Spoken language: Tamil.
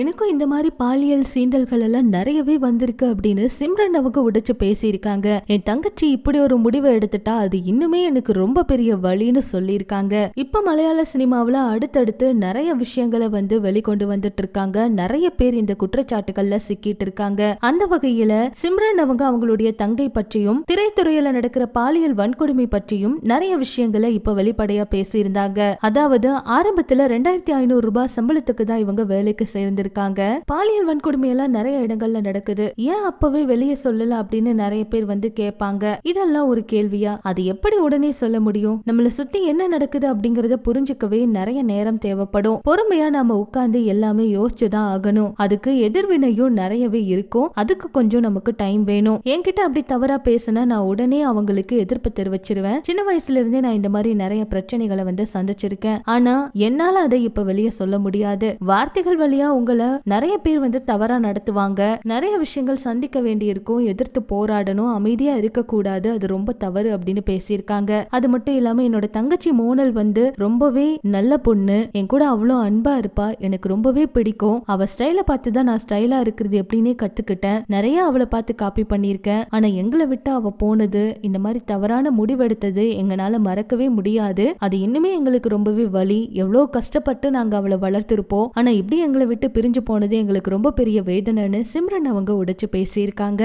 எனக்கும் இந்த மாதிரி பாலியல் சீண்டல்கள் எல்லாம் நிறையவே வந்திருக்கு அப்படின்னு சிம்ரன் அவங்க உடைச்சு பேசியிருக்காங்க. என் தங்கச்சி இப்படி ஒரு முடிவை எடுத்துட்டா அது இன்னுமே எனக்கு ரொம்ப பெரிய வழின்னு சொல்லியிருக்காங்க. இப்ப மலையாள சினிமாவில அடுத்தடுத்து நிறைய விஷயங்களை வெளிக்கொண்டு வந்துட்டு இருக்காங்க. நிறைய பேர் இந்த குற்றச்சாட்டுகள்ல சிக்கிட்டு இருக்காங்க. அந்த வகையில சிம்ரன் அவங்க அவங்களுடைய தங்கை பற்றியும் திரைத்துறையில நடக்கிற பாலியல் வன்கொடுமை பற்றியும் நிறைய விஷயங்களை இப்ப வெளிப்படையா பேசியிருந்தாங்க. அதாவது ஆரம்பத்துல 2500 ரூபாய் சம்பளத்துக்கு தான் இவங்க வேலைக்கு சேர்ந்திருக்காங்க. பாலியல் வன்கொடுமை எல்லாம் நிறைய இடங்கள்ல நடக்குது, ஏன் அப்பவே வெளியே சொல்லல அப்படின்னு நிறைய பேர் கேட்பாங்க. இதெல்லாம் ஒரு கேள்வியா? அது எப்படி உடனே சொல்ல முடியும்? நம்மள சுத்தி என்ன நடக்குது அப்படிங்கறத புரிஞ்சுக்கவே நிறைய நேரம் தேவைப்படும். பொறுமையா நாம உட்கார்ந்து எல்லாமே யோசிச்சுதான் ஆகணும். அதுக்கு எதிர்வினையும் நிறையவே இருக்கும். அதுக்கு கொஞ்சம் நமக்கு டைம் வேணும். என்கிட்ட அப்படி தவறா பேசினா நான் உடனே அவங்களுக்கு எதிர்ப்பு தெரிவிச்சிருவேன். சின்ன வயசுல இருந்தே நான் இந்த மாதிரி நிறைய பிரச்சனைகளை சந்திச்சிருக்கேன். ஆனா என்னால அதை இப்ப வெளியே சொல்ல முடியாது. வார்த்தைகள் வழியா உங்களை நிறைய பேர் தவறா நடத்துவாங்க. நிறைய விஷயங்கள் சந்திக்க வேண்டி இருக்கும். எதிர்த்து போராடணும், அமைதியா இருக்க கூடாது, அது ரொம்ப தவறு அப்படின்னு பேசியிருக்காங்க. அது மட்டும் இல்லாம என்னோட தங்கச்சி மோனல் ரொம்பவே நல்ல பொண்ணு, என் கூட அவ்வளோ அன்பா இருப்பா, எனக்கு ரொம்பவே பிடிக்கும். அவ ஸ்டைல பார்த்துதான் நான் ஸ்டைலா இருக்கிறது எப்படின்னே கத்துக்கிட்டேன். நிறைய அவளை பார்த்து காப்பி பண்ணியிருக்கேன். ஆனா எங்களை விட்டு அவ போனது, இந்த மாதிரி தவறான முடிவெடுத்தது எங்களால மறக்கவே முடியாது. அது இன்னுமே எங்களுக்கு ரொம்பவே வலி. எவ்வளவு கஷ்டப்பட்டு நாங்க அவளை வளர்த்திருப்போம். ஆனா இப்படி எங்களை விட்டு பிரிஞ்சு போனது எங்களுக்கு ரொம்ப பெரிய வேதனைன்னு சிம்ரன் அவங்க உடைச்சு பேசியிருக்காங்க.